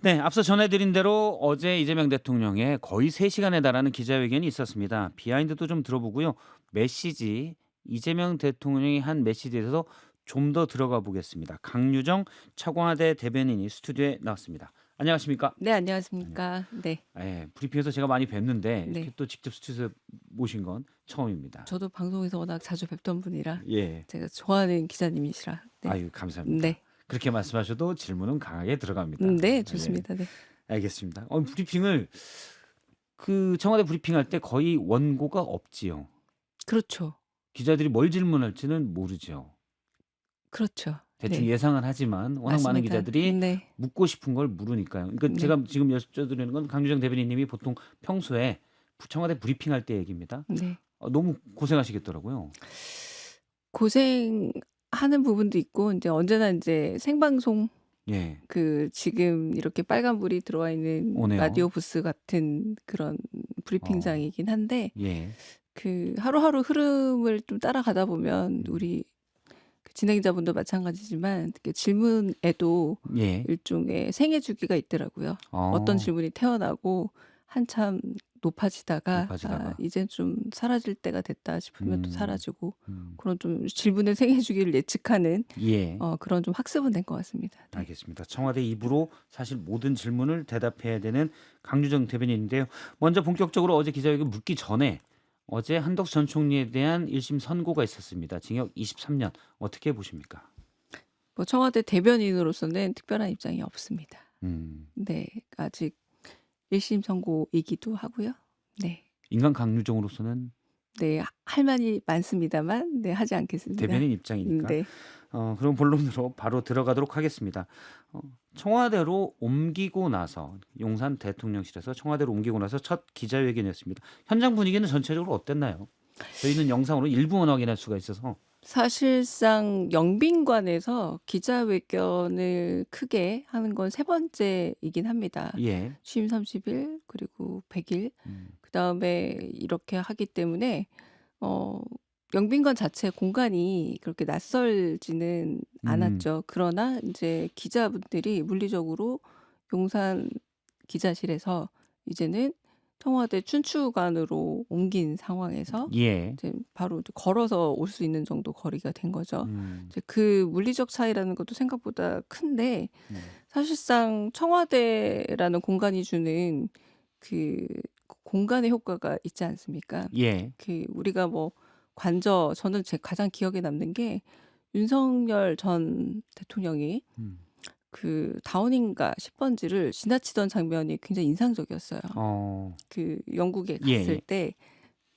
네, 앞서 전해드린 대로 어제 이재명 대통령의 거의 3시간에 달하는 기자회견이 있었습니다. 비하인드도 좀 들어보고요. 메시지, 이재명 대통령이 한 메시지에 대해서 좀 더 들어가 보겠습니다. 강유정 차광화대 대변인이 스튜디오에 나왔습니다. 안녕하십니까? 네, 네. 안녕하십니까. 네. 브리핑에서 제가 많이 뵙는데 이렇게 네. 또 직접 스튜디오에 모신 건 처음입니다. 저도 방송에서 워낙 자주 뵙던 분이라 예. 제가 좋아하는 기자님이시라. 네. 아유, 감사합니다. 네. 그렇게 말씀하셔도 질문은 강하게 들어갑니다. 네, 예. 좋습니다. 네. 알겠습니다. 브리핑을 청와대 브리핑할 때 거의 원고가 없지요. 그렇죠. 기자들이 뭘 질문할지는 모르죠. 그렇죠. 대충 네. 예상은 하지만 워낙 많은 맞습니다. 기자들이 네. 묻고 싶은 걸 물으니까요. 그러니까 네. 제가 지금 여쭤드리는 건 강유정 대변인님이 보통 평소에 청와대 브리핑할 때 얘기입니다. 네. 너무 고생하시겠더라고요. 고생하는 부분도 있고 인제 언제나 인제 생방송 예. 지금 이렇게 빨간불이 들어와 있는 오네요. 라디오 부스 같은 그런 어. 브리핑장이긴 한데 예. 하루하루 흐름을 좀 따라가다 보면 음. 우리 진행자분도 마찬가지지만 질문에도 예. 일종의 생애 주기가 있더라고요. 어떤 어. 질문이 태어나고 한참 높아지다가 높아지다가. 이젠 좀 사라질 때가 됐다 싶으면 또 음. 사라지고 음. 그런 좀 질문의 생애 주기를 예측하는 예. 그런 좀 학습은 된 것 같습니다. 네. 알겠습니다. 청와대 입으로 사실 모든 질문을 대답해야 되는 강유정 대변인인데요. 먼저 본격적으로 어제 기자회견 묻기 전에 어제 한덕수 전 총리에 대한 1심 선고가 있었습니다. 징역 23년 어떻게 보십니까? 뭐 청와대 대변인으로서는 특별한 입장이 없습니다. 음. 네. 아직 1심 선고이기도 하고요. 네. 인간 강유정으로서는 네. 할 말이 많습니다만 네 하지 않겠습니다. 대변인 입장이니까 네. 그럼 본론으로 바로 들어가도록 하겠습니다. 청와대로 옮기고 나서 용산 대통령실에서 청와대로 옮기고 나서 첫 기자회견이었습니다. 현장 분위기는 전체적으로 어땠나요? 저희는 영상으로 일부만 확인할 수가 있어서. 사실상 영빈관에서 기자회견을 크게 하는 건 세 번째이긴 합니다. 예. 취임 30일 그리고 100일 음. 그다음에 이렇게 하기 때문에 어 영빈관 자체 공간이 그렇게 낯설지는 음. 않았죠. 그러나 인제 기자분들이 물리적으로 용산 기자실에서 이제는 청와대 춘추관으로 옮긴 상황에서 예. 이제 바로 이제 걸어서 올 수 있는 정도 거리가 된 거죠. 음. 이제 그 물리적 차이라는 것도 생각보다 큰데 음. 사실상 청와대라는 공간이 주는 그 공간의 효과가 있지 않습니까? 예. 우리가 뭐 저는 제 가장 기억에 남는 게 윤석열 전 대통령이 음. 다운인가 10 번지를 지나치던 장면이 굉장히 인상적이었어요. 어. 영국에 갔을 예예. 때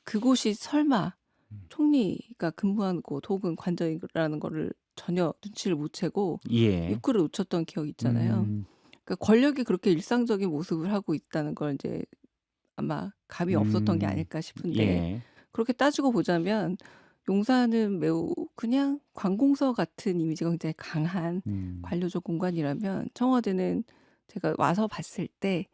그곳이 설마 음. 총리가 근무한 곳 혹은 관저이라는 거를 전혀 눈치를 못 채고 예. 입구를 놓쳤던 기억이 있잖아요. 음. 그러니까 권력이 그렇게 일상적인 모습을 하고 있다는 걸 인제 아마 감이 없었던 게 음. 아닐까 싶은데 예. 그렇게 따지고 보자면 용산은 매우 그냥 관공서 같은 이미지가 굉장히 강한 음. 관료적 공간이라면 청와대는 제가 와서 봤을 때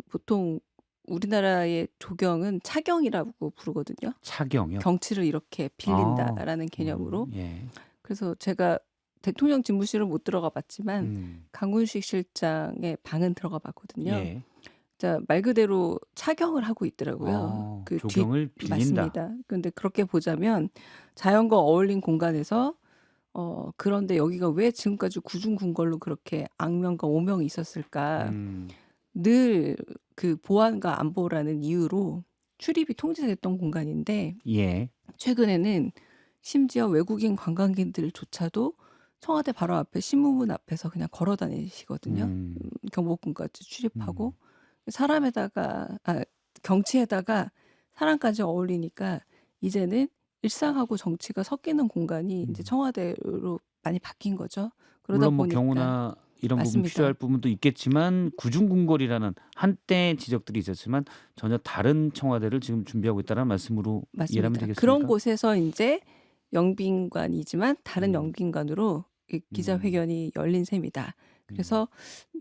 보통 우리나라의 조경은 차경이라고 부르거든요. 차경이요? 경치를 이렇게 아. 빌린다라는 개념으로. 예. 그래서 제가 대통령 집무실은 못 들어가 봤지만 음. 강훈식 실장의 방은 들어가 봤거든요. 예. 자 말 그대로 착용을 하고 있더라고요. 그 뒤 조경을 빌린다. 맞습니다. 근데 그렇게 보자면 자연과 어울린 공간에서 그런데 여기가 왜 지금까지 구중궁궐로 그렇게 악명과 오명이 있었을까? 음. 늘 보안과 안보라는 이유로 출입이 통제됐던 공간인데 예. 최근에는 심지어 외국인 관광객들조차도 청와대 바로 앞에 신문문 앞에서 그냥 걸어 다니시거든요. 음. 경복궁까지 음. 출입하고 사람에다가 경치에다가 사람까지 어울리니까 이제는 일상하고 정치가 섞이는 공간이 인제 음. 청와대로 많이 바뀐 거죠. 그러다 물론 뭐 보니까 경호나 이런 부분 필요할 맞습니다. 부분도 있겠지만 구중궁궐이라는 한때 지적들이 있었지만 전혀 다른 청와대를 지금 준비하고 있다는 말씀으로 이해하면 맞습니다. 그런 되겠습니까? 곳에서 인제 영빈관이지만 다른 음. 영빈관으로 이 음. 기자회견이 열린 셈이다. 음. 그래서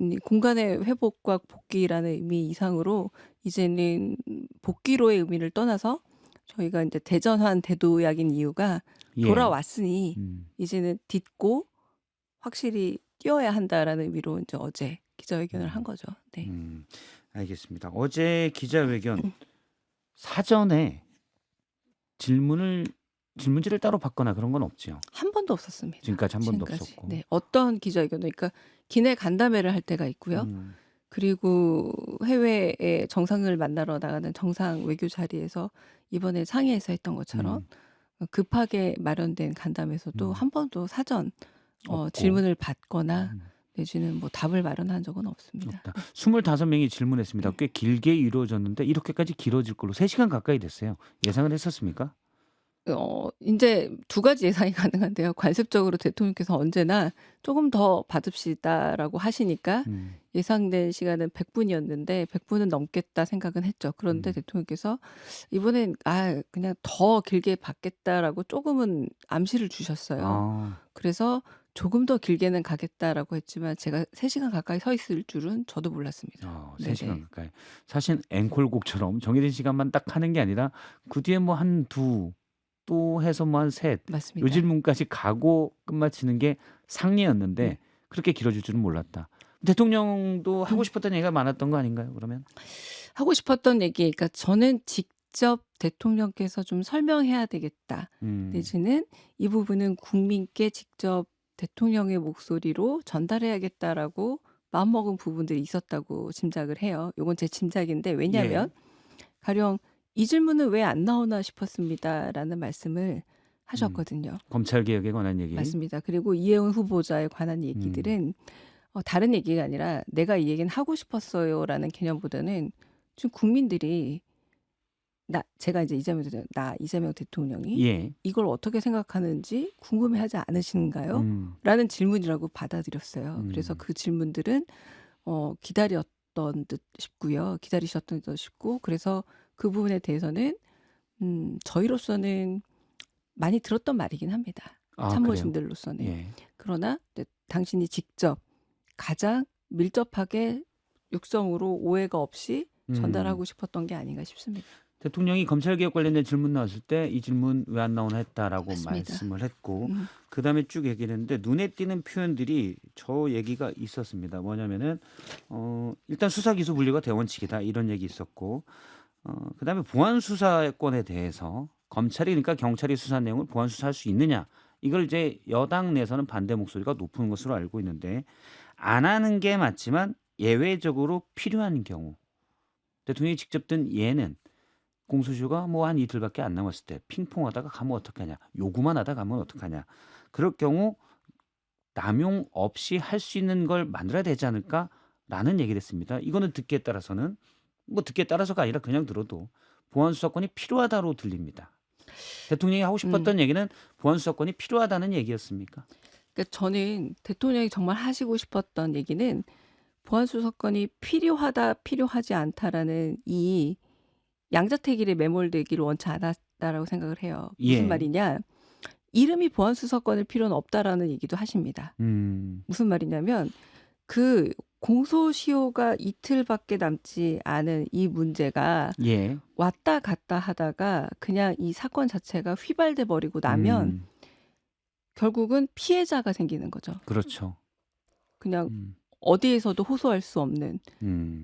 이 공간의 회복과 복귀라는 의미 이상으로 이제는 복귀로의 의미를 떠나서 저희가 인제 대전환 대도약인 이유가 예. 돌아왔으니 음. 이제는 딛고 확실히 뛰어야 한다라는 의미로 인제 어제 기자회견을 한 음. 거죠. 네. 알겠습니다. 어제 기자회견 사전에 질문지를 따로 받거나 그런 건 없지요? 한 번도 없었습니다. 지금까지 한 번도 지금까지. 없었고. 네. 어떤 기자회견도 그러니까 기내 간담회를 할 때가 있고요. 음. 그리고 해외에 정상을 만나러 나가는 정상 외교 자리에서 이번에 상해에서 했던 것처럼 급하게 마련된 간담회에서도 음. 한 번도 사전 없고. 질문을 받거나 음. 내지는 뭐 답을 마련한 적은 없습니다. 없다. 네. 25명이 질문했습니다. 꽤 길게 이루어졌는데 이렇게까지 길어질 걸로 3시간 가까이 됐어요. 예상을 했었습니까? 인제 두 가지 예상이 가능한데요. 관습적으로 대통령께서 언제나 "조금 더 받읍시다."라고 하시니까 음. 예상된 시간은 100 분이었는데 100 분은 넘겠다 생각은 했죠. 그런데 대통령께서 이번엔 그냥 더 길게 받겠다."라고 조금은 암시를 주셨어요. 아. 그래서 "조금 더 길게는 가겠다."라고 했지만 제가 3 시간 가까이 서 있을 줄은 저도 몰랐습니다. 3시간 네네. 가까이. 사실 앵콜곡처럼 정해진 시간만 딱 하는 게 아니라 그 뒤에 뭐 한 2 또 해서 뭐 한 3 요 맞습니다. 질문까지 가고 끝마치는 게 상례였는데 그렇게 길어질 줄은 몰랐다. 대통령도 하고 싶었던 얘기가 많았던 거 아닌가요 그러면? 하고 싶었던 얘기 그러니까 저는 직접 대통령께서 좀 설명해야 되겠다. 음. 내지는 이 부분은 국민께 직접 대통령의 목소리로 전달해야겠다라고 마음먹은 부분들이 있었다고 짐작을 해요. 요건 제 짐작인데 왜냐하면 가령 "이 질문은 왜 안 나오나 싶었습니다."라는 말씀을 하셨거든요. 검찰 개혁에 관한 얘기. 맞습니다. 그리고 이해운 후보자에 관한 얘기들은 다른 얘기가 아니라 '내가 이 얘기는 하고 싶었어요.'라는 개념보다는 지금 국민들이 제가 이제 이재명 대통령이 예. 이걸 어떻게 생각하는지 궁금해하지 않으신가요? 라는 질문이라고 받아들였어요. 그래서 그 질문들은 기다렸던 듯 싶고요. 기다리셨던 듯 싶고 그래서 그 부분에 대해서는 저희로서는 많이 들었던 말이긴 합니다. 그래요? 참모진들로서는. 예. 그러나 당신이 직접 가장 밀접하게 육성으로 오해가 없이 전달하고 싶었던 게 아닌가 싶습니다. 대통령이 검찰 개혁 관련된 질문 나왔을 때 "이 질문 왜 안 나오나?" 했다라고 맞습니다. 말씀을 했고 음. 그다음에 쭉 얘기를 했는데 눈에 띄는 표현들이 저 얘기가 있었습니다. 뭐냐면은 일단 "수사 기소 분리가 대원칙이다." 이런 얘기 있었고 그다음에 보안 수사권에 대해서 검찰이 그러니까 경찰이 수사한 내용을 보안 수사할 수 있느냐 이걸 이제 여당 내에서는 반대 목소리가 높은 것으로 알고 있는데 안 하는 게 맞지만 예외적으로 필요한 경우 대통령이 직접 든 예는 공소시효가 뭐 한 이틀밖에 안 남았을 때 핑퐁하다가 가면 어떡하냐. 요구만 하다 가면 어떡하냐. 그럴 경우 남용 없이 할 수 있는 걸 만들어야 되지 않을까라는 얘기를 했습니다. 이거는 듣기에 따라서는 뭐 듣기에 따라서가 아니라 그냥 들어도 보안 수사권이 필요하다로 들립니다. 대통령이 하고 싶었던 얘기는 보안 수사권이 필요하다는 얘기였습니까? 그러니까 저는 대통령이 정말 하시고 싶었던 얘기는 보안 수사권이 필요하다, 필요하지 않다라는 이 양자택일에 매몰되기를 원치 않았다라고 생각을 해요. 무슨 예. 말이냐? 이름이 보안 수사권일 필요는 없다라는 얘기도 하십니다. 무슨 말이냐면 그 공소시효가 이틀밖에 남지 않은 이 문제가 예. 왔다 갔다 하다가 그냥 이 사건 자체가 휘발돼 버리고 나면 결국은 피해자가 생기는 거죠. 그렇죠. 그냥 어디에서도 호소할 수 없는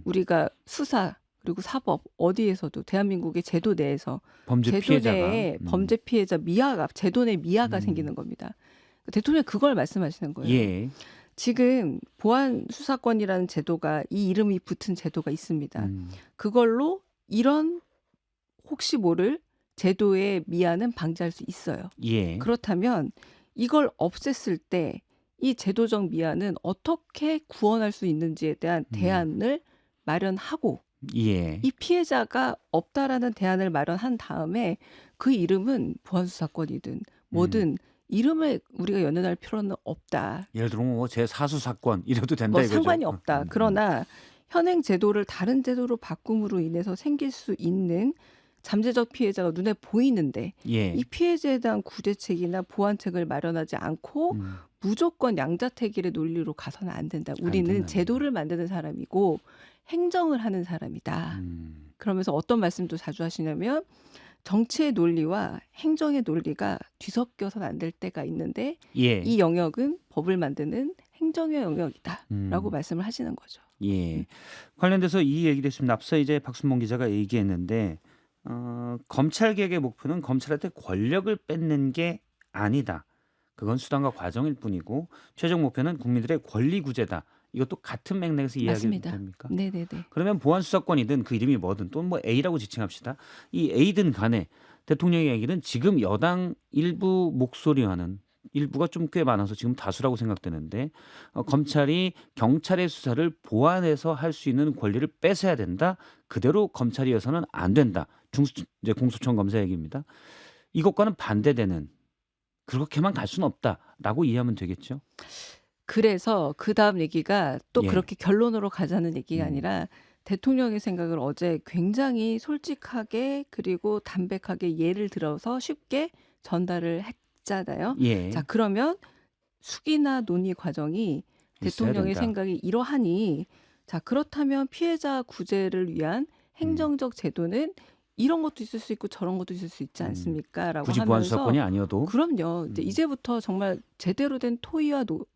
우리가 수사 그리고 사법 어디에서도 대한민국의 제도 내에서 범죄 제도 피해자가 내에 범죄 피해자 미아가 제도 내 미아가 생기는 겁니다. 대통령이 그걸 말씀하시는 거예요. 예. 지금 보안 수사권이라는 제도가 이 이름이 붙은 제도가 있습니다. 그걸로 이런 혹시 모를 제도의 미아는 방지할 수 있어요. 예. 그렇다면 이걸 없앴을 때 이 제도적 미아는 어떻게 구원할 수 있는지에 대한 대안을 마련하고 예. 이 피해자가 없다라는 대안을 마련한 다음에 그 이름은 보안수사권이든 뭐든 이름을 우리가 연연할 필요는 없다. 예를 들면 뭐 제4수 사건 이래도 된다 뭐 이거죠. 상관이 없다. 그러나 현행 제도를 다른 제도로 바꿈으로 인해서 생길 수 있는 잠재적 피해자가 눈에 보이는데 예. 이 피해자에 대한 구제책이나 보완책을 마련하지 않고 무조건 양자택일의 논리로 가서는 안 된다. 우리는 된다. 제도를 만드는 사람이고 행정을 하는 사람이다. 그러면서 어떤 말씀도 자주 하시냐면 정치의 논리와 행정의 논리가 뒤섞여서는 안 될 때가 있는데 예. 이 영역은 법을 만드는 행정의 영역이다라고 음. 말씀을 하시는 거죠. 예. 관련돼서 이 얘기도 했습니다. 앞서 이제 박순봉 기자가 얘기했는데 검찰 개혁의 목표는 검찰한테 권력을 뺏는 게 아니다. 그건 수단과 과정일 뿐이고 최종 목표는 국민들의 권리 구제다. 이것도 같은 맥락에서 이야기를 맞습니다. 됩니까? 네네네. 그러면 보안 수사권이든 그 이름이 뭐든 또 뭐 A라고 지칭합시다. 이 A든 간에 대통령의 얘기는 지금 여당 일부 목소리와는 일부가 좀 꽤 많아서 지금 다수라고 생각되는데 검찰이 경찰의 수사를 보완해서 할 수 있는 권리를 뺏어야 된다. 그대로 검찰이어서는 안 된다. 이제 공수처 검사 얘기입니다. 이것과는 반대되는 그렇게만 갈 수는 없다라고 이해하면 되겠죠. 그래서 그다음 얘기가 또 예. 그렇게 결론으로 가자는 얘기가 음. 아니라 대통령의 생각을 어제 굉장히 솔직하게 그리고 담백하게 예를 들어서 쉽게 전달을 했잖아요. 예. 자, 그러면 숙의나 논의 과정이 있어야 대통령의 된다. 생각이 이러하니 자, 그렇다면 피해자 구제를 위한 행정적 제도는 이런 것도 있을 수 있고 저런 것도 있을 수 있지 음. 않습니까? 라고 굳이 보안 하면서 수사권이 아니어도 그럼요. 이제 음. 이제부터 정말 제대로 된 토의와 논의를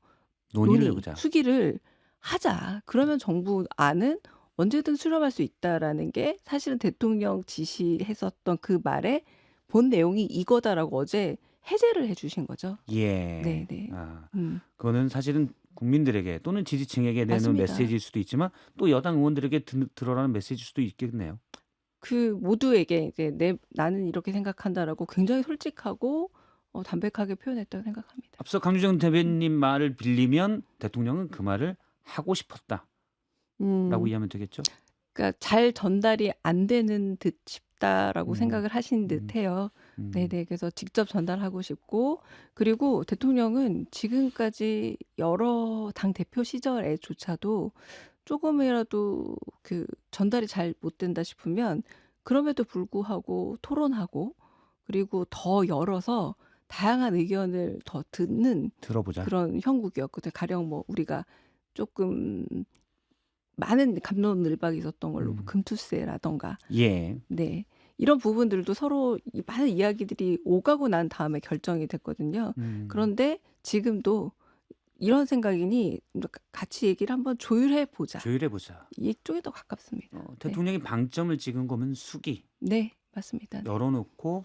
논의, 해보자. 수기를 하자. 그러면 정부 안은 언제든 수렴할 수 있다라는 게 사실은 대통령 지시했었던 그 말의 본 내용이 이거다라고 어제 해제를 해주신 거죠. 예. 네네. 그거는 사실은 국민들에게 또는 지지층에게 내는 맞습니다. 메시지일 수도 있지만 또 여당 의원들에게 들어라는 메시지일 수도 있겠네요. 그 모두에게 이제 나는 이렇게 생각한다라고 굉장히 솔직하고 담백하게 표현했다고 생각합니다. 앞서 강주정 대변인 말을 빌리면 대통령은 그 말을 하고 싶었다라고 음, 이해하면 되겠죠. 그러니까 잘 전달이 안 되는 듯 싶다라고 음. 생각을 하신 음. 듯해요. 음. 네네. 그래서 직접 전달하고 싶고 그리고 대통령은 지금까지 여러 당 대표 시절에조차도 조금이라도 그 전달이 잘 못 된다 싶으면 그럼에도 불구하고 토론하고 그리고 더 열어서 다양한 의견을 더 듣는 들어보자. 그런 형국이었거든요. 가령 뭐 우리가 조금 많은 갑론을박이 있었던 걸로 금투세라던가 예. 네. 이런 부분들도 서로 많은 이야기들이 오가고 난 다음에 결정이 됐거든요. 그런데 지금도 이런 생각이니 같이 얘기를 한번 조율해 보자. 조율해 보자. 이쪽에 더 가깝습니다. 대통령이 방점을 찍은 거면 수기. 네, 맞습니다. 네. 열어놓고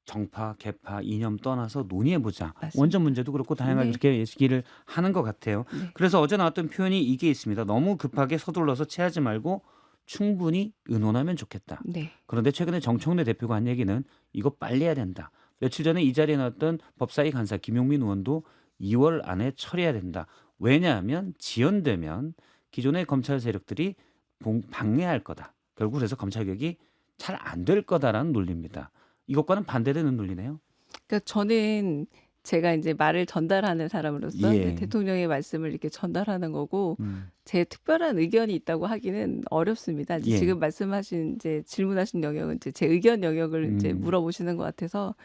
정파, 계파, 이념 떠나서 논의해 보자. 맞습니다. 원전 문제도 그렇고 다양하게 네. 그렇게 얘기를 하는 것 같아요. 네. 그래서 어제 나왔던 표현이 이게 있습니다. 너무 급하게 서둘러서 체하지 말고 충분히 의논하면 좋겠다. 네. 그런데 최근에 정청래 대표가 한 얘기는 이거 빨리 해야 된다. 며칠 전에 이 자리에 나왔던 법사위 간사 김용민 의원도 2월 안에 처리해야 된다. 왜냐하면 지연되면 기존의 검찰 세력들이 방해할 거다. 결국 그래서 검찰 개혁이 잘 안 될 거다라는 논리입니다. 이것과는 반대되는 논리네요. 그러니까 저는 제가 이제 말을 전달하는 사람으로서 예. 대통령의 말씀을 이렇게 전달하는 거고 제 특별한 의견이 있다고 하기는 어렵습니다. 이제 예. 지금 말씀하신 이제 질문하신 영역은 이제 제 의견 영역을 이제 물어보시는 것 같아서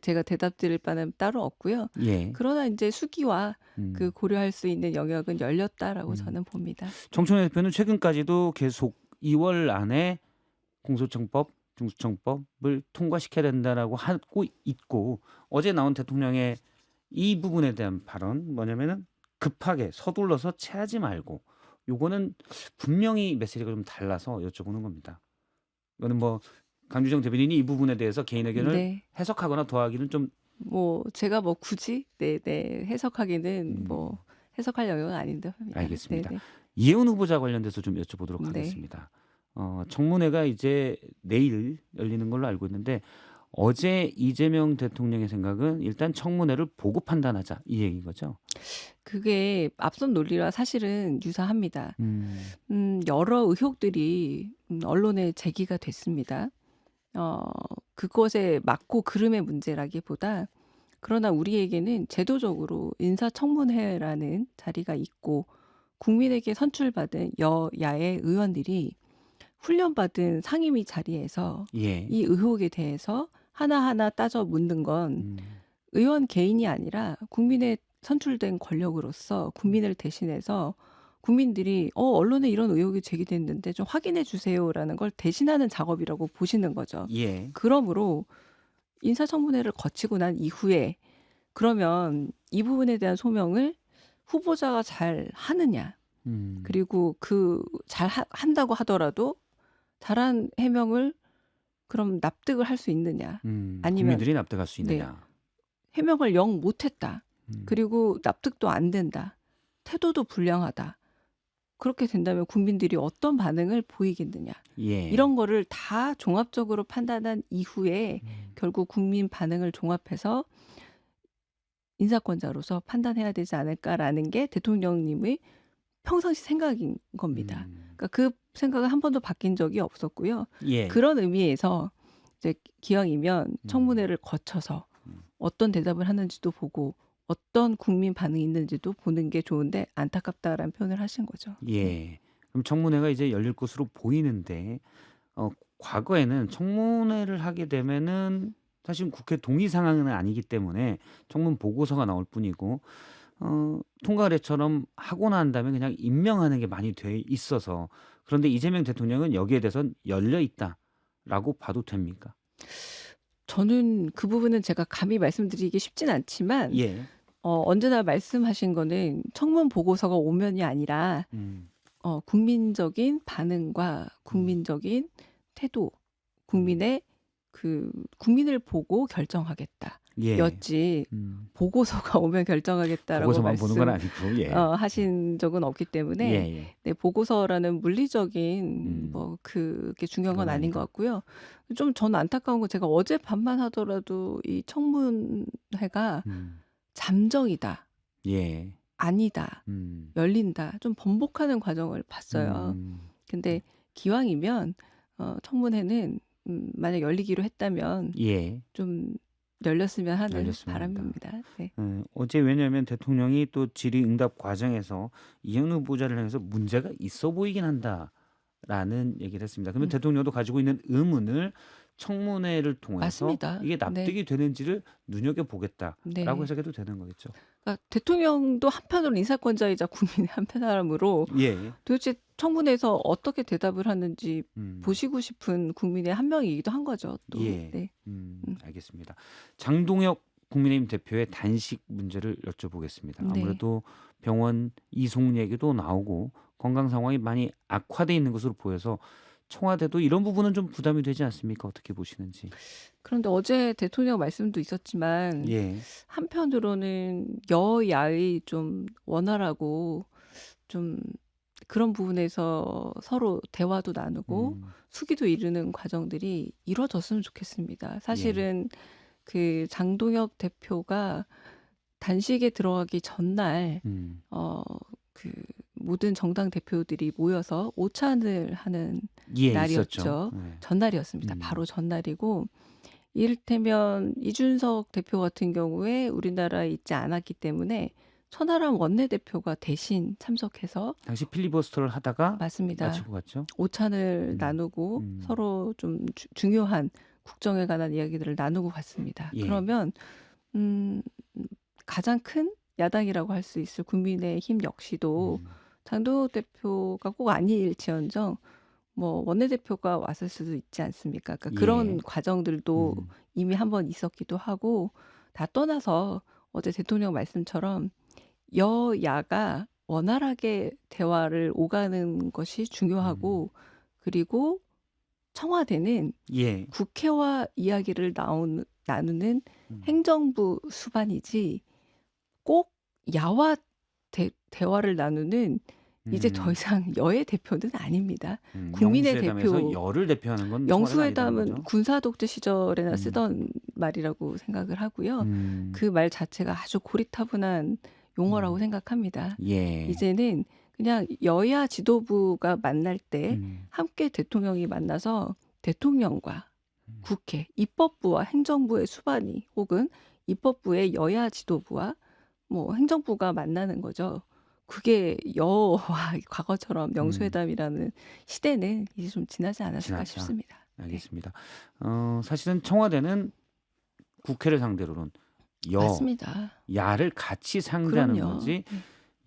제가 대답드릴 바는 따로 없고요. 예. 그러나 이제 수기와 그 고려할 수 있는 영역은 열렸다라고 저는 봅니다. 정청래 대표는 최근까지도 계속 2월 안에 공소청법, 중수청법을 통과시켜야 된다라고 하고 있고 어제 나온 대통령의 이 부분에 대한 발언 뭐냐면은 급하게 서둘러서 체하지 말고 요거는 분명히 메시지가 좀 달라서 여쭤보는 겁니다. 이거는 뭐 강주정 대변인이 이 부분에 대해서 개인 의견을 네. 해석하거나 더하기는 좀 뭐 제가 뭐 굳이 해석하기는 뭐 해석할 영역은 아닌데 봅니다. 알겠습니다. 네네. 이혜훈 후보자 관련돼서 좀 여쭤보도록 네. 하겠습니다. 청문회가 이제 내일 열리는 걸로 알고 있는데 어제 이재명 대통령의 생각은 일단 청문회를 보고 판단하자 이 얘기인 거죠. 그게 앞선 논리와 사실은 유사합니다. 여러 의혹들이 언론에 제기가 됐습니다. 그것에 맞고 그름의 문제라기보다 그러나 우리에게는 제도적으로 인사청문회라는 자리가 있고 국민에게 선출받은 여야의 의원들이 훈련받은 상임위 자리에서 예. 이 의혹에 대해서 하나하나 따져 묻는 건 의원 개인이 아니라 국민의 선출된 권력으로서 국민을 대신해서 국민들이 언론에 이런 의혹이 제기됐는데 좀 확인해 주세요라는 걸 대신하는 작업이라고 보시는 거죠. 예. 그러므로 인사청문회를 거치고 난 이후에 그러면 이 부분에 대한 소명을 후보자가 잘 하느냐, 음. 그리고 한다고 하더라도 잘한 해명을 그럼 납득을 할 수 있느냐, 아니면 국민들이 납득할 수 네, 있느냐. 해명을 영 못했다. 음. 그리고 납득도 안 된다. 태도도 불량하다. 그렇게 된다면 국민들이 어떤 반응을 보이겠느냐. 예. 이런 거를 다 종합적으로 판단한 이후에 음. 결국 국민 반응을 종합해서 인사권자로서 판단해야 되지 않을까라는 게 대통령님의 평상시 생각인 겁니다. 음. 그러니까 그 생각은 한 번도 바뀐 적이 없었고요. 예. 그런 의미에서 이제 기왕이면 음. 청문회를 거쳐서 음. 어떤 대답을 하는지도 보고 어떤 국민 반응이 있는지도 보는 게 좋은데 안타깝다라는 표현을 하신 거죠. 네. 예. 그럼 청문회가 이제 열릴 것으로 보이는데 과거에는 청문회를 하게 되면은 사실 국회 동의 상황은 아니기 때문에 청문 보고서가 나올 뿐이고 통과례처럼 하고 난 다음에 그냥 임명하는 게 많이 돼 있어서 그런데 이재명 대통령은 여기에 대해선 열려 있다라고 봐도 됩니까? 저는 그 부분은 제가 감히 말씀드리기 쉽진 않지만 예. 언제나 말씀하신 거는 청문 보고서가 오면이 아니라 음. 국민적인 반응과 음. 국민적인 태도, 음. 국민의 국민을 보고 결정하겠다. 예. 였지 보고서가 오면 결정하겠다라고 보고서만 보는 건 아니고 예. 하신 적은 없기 때문에 예. 네, 보고서라는 물리적인 그게 중요한 건 그건 아닌 것 아니다. 같고요. 좀 저는 안타까운 건 제가 어젯밤만 하더라도 이 청문회가 잠정이다, 예. 아니다, 음. 열린다 좀 번복하는 과정을 봤어요. 근데 기왕이면 청문회는 만약 열리기로 했다면 예. 좀 열렸으면 하는 열렸으면 한다. 바람입니다. 네. 어제 왜냐하면 대통령이 또 질의응답 과정에서 이현 후보자를 향해서 문제가 있어 보이긴 한다라는 얘기를 했습니다. 그러면 대통령도 가지고 있는 의문을 청문회를 통해서 맞습니다. 이게 네. 납득이 되는지를 눈여겨보겠다라고 네. 해석해도 되는 거겠죠. 그러니까 대통령도 한편으로 인사권자이자 국민의 한 사람으로 예. 도대체 청문회에서 어떻게 대답을 하는지 음. 보시고 싶은 국민의 한 명이기도 한 거죠. 또. 예. 네. 알겠습니다. 장동혁 국민의힘 대표의 단식 문제를 여쭤보겠습니다. 네. 아무래도 병원 이송 얘기도 나오고 건강 상황이 많이 악화돼 있는 것으로 보여서 청와대도 이런 부분은 좀 부담이 되지 않습니까? 어떻게 보시는지. 그런데 어제 대통령 말씀도 있었지만 예. 한편으로는 여야의 좀 원활하고 좀 그런 부분에서 서로 대화도 나누고 수기도 이루는 과정들이 이루어졌으면 좋겠습니다. 사실은 그 장동혁 대표가 단식에 들어가기 전날 그 모든 정당 대표들이 모여서 오찬을 하는 예, 날이었죠. 있었죠. 네. 전날이었습니다. 바로 전날이고 이를테면 이준석 대표 같은 경우에 우리나라에 있지 않았기 때문에 천하람 원내대표가 대신 참석해서 당시 필리버스터를 하다가 맞습니다. 마치고 갔죠. 오찬을 나누고 서로 좀 중요한 국정에 관한 이야기들을 나누고 갔습니다. 예. 그러면 가장 큰 야당이라고 할 수 있을 국민의힘 역시도 장동혁 대표가 꼭 아니일지언정 뭐 원내대표가 왔을 수도 있지 않습니까? 그러니까 그런 과정들도 이미 한번 있었기도 하고 다 떠나서 어제 대통령 말씀처럼 여야가 원활하게 대화를 오가는 것이 중요하고 그리고 청와대는 예. 국회와 이야기를 나누는 행정부 수반이지 꼭 야와 대화를 나누는 이제 더 이상 여의 대표는 아닙니다. 국민의 영수회담에서 대표. 여를 대표하는 건 영수회담은 군사독재 시절에나 쓰던 말이라고 생각을 하고요. 그 말 자체가 아주 고리타분한 용어라고 생각합니다. 예. 이제는 그냥 여야 지도부가 만날 때 함께 대통령이 만나서 대통령과 국회, 입법부와 행정부의 수반이 혹은 입법부의 여야 지도부와 뭐 행정부가 만나는 거죠. 그게 여와 과거처럼 영수회담이라는 시대는 이제 좀 지나지 않았을까 지났다. 싶습니다. 알겠습니다. 사실은 청와대는 국회를 상대로는 맞습니다. 야를 같이 상대하는 그럼요. 거지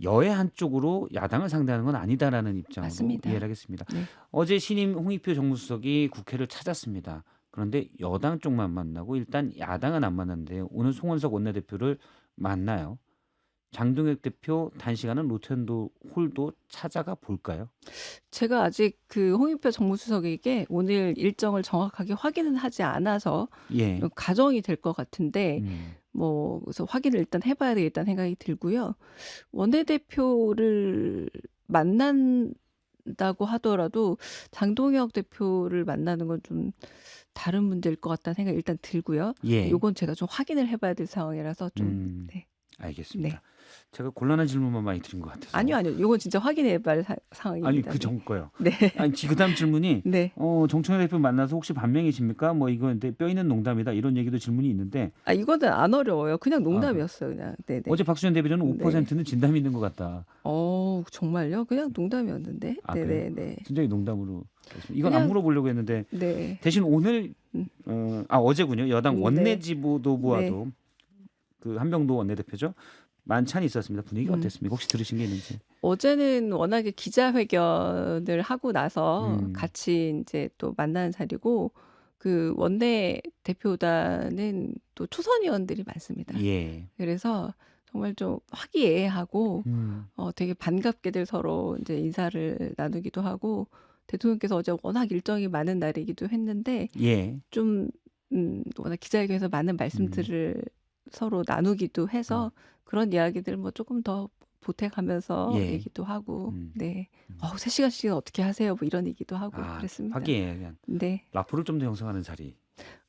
여의 한쪽으로 야당을 상대하는 건 아니다라는 입장으로 맞습니다. 이해를 하겠습니다. 네. 어제 신임 홍익표 정무수석이 국회를 찾았습니다. 그런데 여당 쪽만 만나고 일단 야당은 안 만났는데요. 오늘 송원석 원내대표를 만나요. 장동혁 대표 단시간은 로텐도 홀도 찾아가 볼까요? 제가 아직 그 홍익표 정무수석에게 오늘 일정을 정확하게 확인은 하지 않아서 예. 가정이 될 것 같은데 음. 뭐 그래서 확인을 일단 해 봐야 되겠다는 생각이 들고요. 원내대표를 만난다고 하더라도 장동혁 대표를 만나는 건 좀 다른 문제일 것 같다는 생각이 일단 들고요. 예. 요건 제가 좀 확인을 해 봐야 될 상황이라서 좀 네. 알겠습니다. 네. 제가 곤란한 질문만 많이 드린 것 같아서. 아니요, 아니요. 요건 진짜 확인해 봐야 할 상황입니다. 아니 그 네. 전 거요. 네. 아니 그다음 질문이 네. 정청래 대표 만나서 혹시 반명이십니까? 뭐 이거인데 뼈 있는 농담이다 이런 얘기도 질문이 있는데 아 이거는 안 어려워요. 그냥 농담이었어요, 그냥. 네네. 어제 박수현 대변인은 네. 5%는 진담이 있는 것 같다. 정말요? 그냥 농담이었는데. 아, 그래요? 네네네. 진작에 농담으로. 이건 안 그냥 물어보려고 했는데 네. 대신 오늘 음. 어제군요. 여당 네. 원내지도부와도 그 한병도 원내대표죠. 만찬이 있었습니다. 분위기가 어땠습니까? 혹시 들으신 게 있는지. 어제는 워낙에 기자회견을 하고 나서 음. 같이 인제 또 만나는 자리고 그 원내 대표단은 또 초선 의원들이 많습니다. 예. 그래서 정말 좀 화기애애하고 음. 되게 반갑게들 서로 인제 인사를 나누기도 하고 대통령께서 어제 워낙 일정이 많은 날이기도 했는데 예. 좀 워낙 기자회견에서 많은 말씀들을 서로 나누기도 해서 그런 이야기들 뭐 조금 더 보태가면서 예. 얘기도 하고 네. 음. 3시간씩은 어떻게 하세요? 뭐 이런 얘기도 하고 그랬습니다. 화기애애한 네. 라포를 좀 더 형성하는 자리.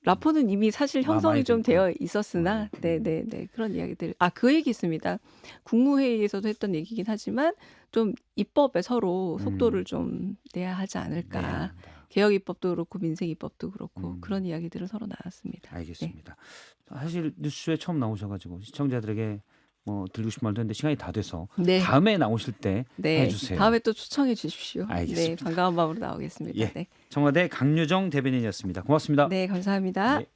라포는 이미 사실 형성이 많이 좀 됐고. 되어 있었으나 네네네. 그런 이야기들 그 얘기 있습니다. 국무회의에서도 했던 얘기긴 하지만 좀 입법에 서로 속도를 좀 내야 하지 않을까. 네. 개혁 입법도 그렇고 민생 입법도 그렇고 그런 이야기들을 서로 나눴습니다. 네. 알겠습니다. 사실 뉴스에 처음 나오셔 가지고 시청자들에게 뭐 드리고 싶은 말도 했는데 시간이 다 돼서 네. 다음에 나오실 때 네. 해 주세요. 다음에 또 초청해 주십시오. 네. 알겠습니다. 반가운 마음으로 나오겠습니다. 예. 네. 청와대 강유정 대변인이었습니다. 고맙습니다. 네, 감사합니다. 네.